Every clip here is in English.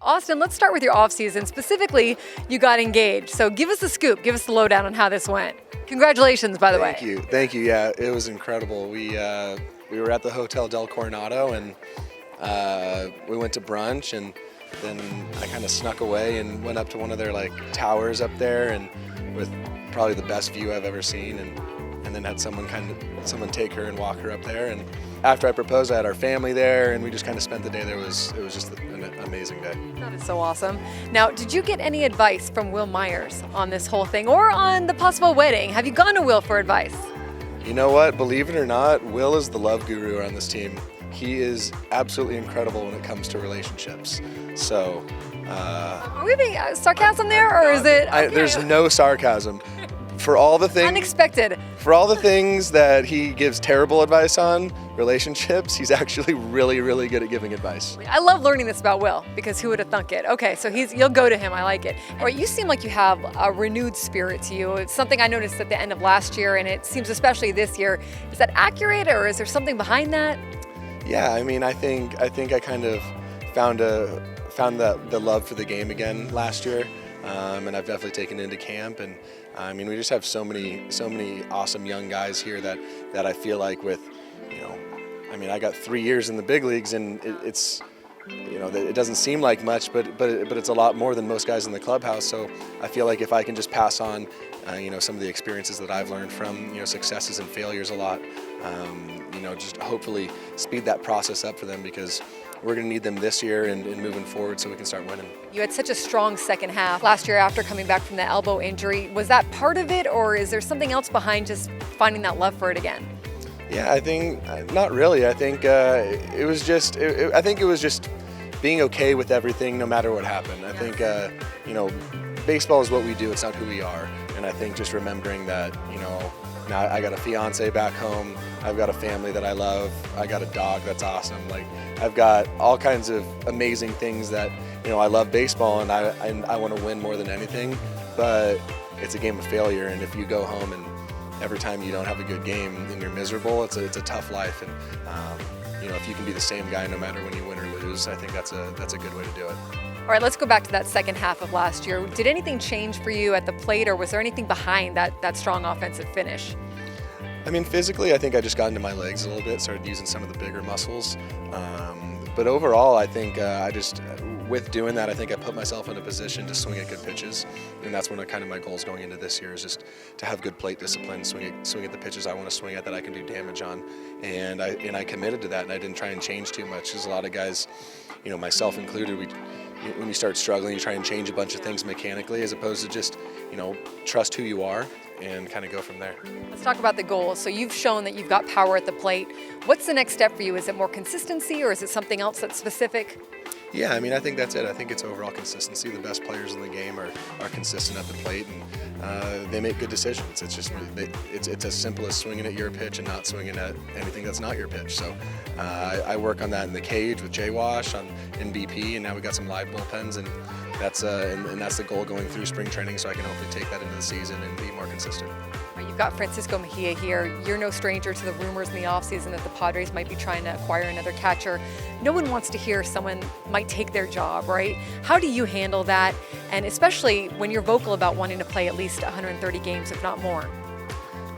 Austin, let's start with your offseason. Specifically, you got engaged. So give us the scoop, give us the lowdown on how this went. Congratulations, by the way. Thank you. Yeah, it was incredible. We were at the Hotel Del Coronado and we went to brunch, and then I kind of snuck away and went up to one of their towers up there, and with probably the best view I've ever seen, and then had someone take her and walk her up there. And after I proposed, I had our family there, and we just kind of spent the day there. It was just an amazing day. That is so awesome. Now, did you get any advice from Will Myers on this whole thing or on the possible wedding? Have you gone to Will for advice? You know what? Believe it or not, Will is the love guru on this team. He is absolutely incredible when it comes to relationships. So, are we being sarcasm there, or is it? Okay. There's no sarcasm. For all the things unexpected. For all the things that he gives terrible advice on, relationships, he's actually really, really good at giving advice. I love learning this about Will, because who would have thunk it? Okay, so you'll go to him. I like it. All right, you seem like you have a renewed spirit to you. It's something I noticed at the end of last year, and it seems especially this year. Is that accurate, or is there something behind that? Yeah, I mean, I think I kind of found the love for the game again last year, and I've definitely taken it into camp. And I mean, we just have so many awesome young guys here that I feel like with, I mean, I got 3 years in the big leagues, and it's, it doesn't seem like much, but it's a lot more than most guys in the clubhouse. So I feel like if I can just pass on, some of the experiences that I've learned from, successes and failures a lot, just hopefully speed that process up for them, because we're going to need them this year and moving forward so we can start winning. You had such a strong second half last year after coming back from the elbow injury. Was that part of it, or is there something else behind just finding that love for it again? Yeah, I think not really. I think it was just being okay with everything no matter what happened. I think baseball is what we do, it's not who we are. And I think just remembering that, now I got a fiance back home, I've got a family that I love, I got a dog that's awesome. I've got all kinds of amazing things that, I love baseball, and I want to win more than anything, but it's a game of failure. And if you go home and every time you don't have a good game and you're miserable, it's a tough life. And if you can be the same guy no matter when you win or lose, I think that's a good way to do it. All right, let's go back to that second half of last year. Did anything change for you at the plate, or was there anything behind that strong offensive finish? I mean, physically, I think I just got into my legs a little bit, started using some of the bigger muscles. But overall, I think with doing that, I think I put myself in a position to swing at good pitches. And that's one of kind of my goals going into this year, is just to have good plate discipline, swing at the pitches I want to swing at that I can do damage on. And I committed to that, and I didn't try and change too much. There's a lot of guys, myself included, when you start struggling, you try and change a bunch of things mechanically, as opposed to just, trust who you are and kind of go from there. Let's talk about the goals. So you've shown that you've got power at the plate. What's the next step for you? Is it more consistency, or is it something else that's specific? Yeah, I mean, I think that's it. I think it's overall consistency. The best players in the game are consistent at the plate, and they make good decisions. It's just it's as simple as swinging at your pitch and not swinging at anything that's not your pitch. So I work on that in the cage with J-Wash in BP, and now we got some live bullpens, and that's the goal going through spring training, so I can hopefully take that into the season and be more consistent. You've got Francisco Mejia here. You're no stranger to the rumors in the offseason that the Padres might be trying to acquire another catcher. No one wants to hear someone might take their job, right? How do you handle that? And especially when you're vocal about wanting to play at least 130 games, if not more.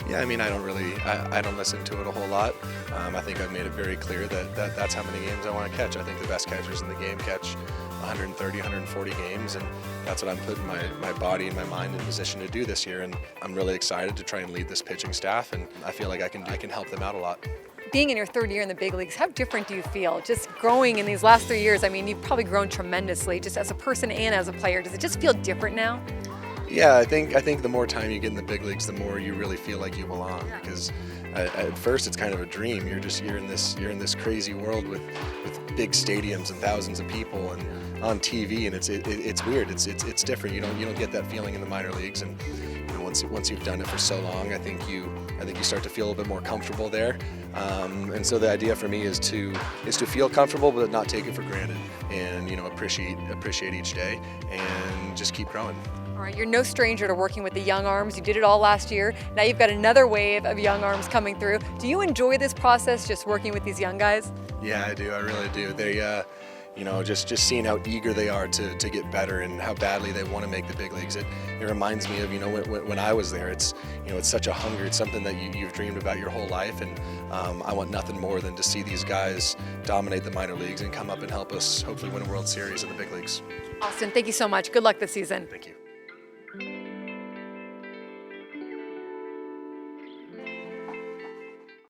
Yeah, I mean, I don't listen to it a whole lot. I think I've made it very clear that that's how many games I want to catch. I think the best catchers in the game catch 130, 140 games, and that's what I'm putting my body and my mind in position to do this year. And I'm really excited to try and lead this pitching staff, and I feel like I can help them out a lot. Being in your third year in the big leagues, how different do you feel? Just growing in these last 3 years, I mean, you've probably grown tremendously, just as a person and as a player. Does it just feel different now? Yeah, I think the more time you get in the big leagues, the more you really feel like you belong. Because at first it's kind of a dream. You're in this crazy world with big stadiums and thousands of people and on TV, and it's weird. It's different. You don't get that feeling in the minor leagues, and once you've done it for so long, I think you start to feel a little bit more comfortable there. And so the idea for me is to feel comfortable, but not take it for granted, and appreciate each day and just keep growing. All right, you're no stranger to working with the young arms. You did it all last year. Now you've got another wave of young arms coming through. Do you enjoy this process, just working with these young guys? Yeah, I do. I really do. They, just seeing how eager they are to get better and how badly they want to make the big leagues. It reminds me of when I was there. It's such a hunger. It's something that you've dreamed about your whole life, and I want nothing more than to see these guys dominate the minor leagues and come up and help us hopefully win a World Series in the big leagues. Austin, thank you so much. Good luck this season. Thank you.